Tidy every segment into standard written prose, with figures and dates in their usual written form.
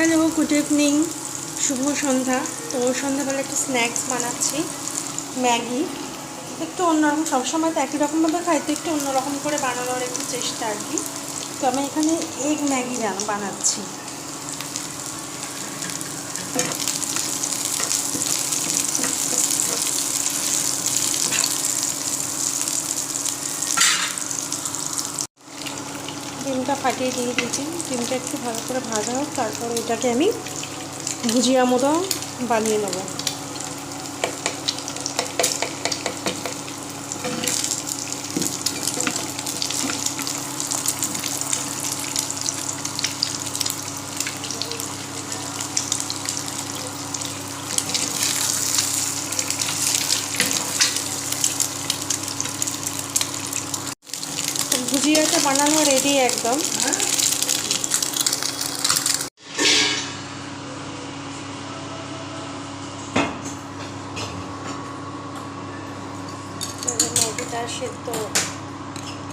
Hello, good evening, শুভ সন্ধ্যা। তো সন্ধ্যাবেলা একটু স্ন্যাক্স বানাচ্ছি, ম্যাগি। একটু অন্যরকম, সবসময় তো একই রকমভাবে খাই, তো একটু অন্যরকম করে বানানোর একটু চেষ্টা আর কি। তো আমি এখানে এগ ম্যাগি বানাচ্ছি। ডিমটা ফাটিয়ে দিয়ে দিয়েছি, ডিমটা একটু ভালো করে ভাজা হোক, তারপর এটাকে আমি ভুজিয়া মতো বানিয়ে নেবো। ভুজিয়াটা বানানো রেডি একদম। ম্যাগিটা সেদ্ধ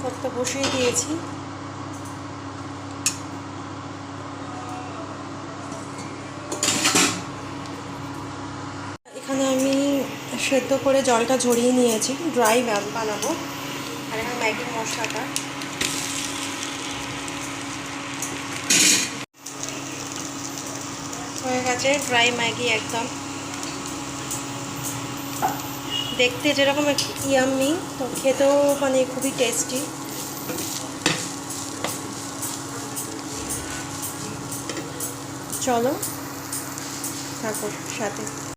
করতে বসিয়ে দিয়েছি। এখানে আমি সেদ্ধ করে জলটা ঝরিয়ে নিয়েছি, ড্রাই বানাবো। আর এখানে ম্যাগির মশলাটা হয়ে গেছে, ড্রাই ম্যাগি একদম। দেখতে যেরকম ইয়াম্মি, তো খেতেও মানে খুবই টেস্টি। চলো থাকো সাথে।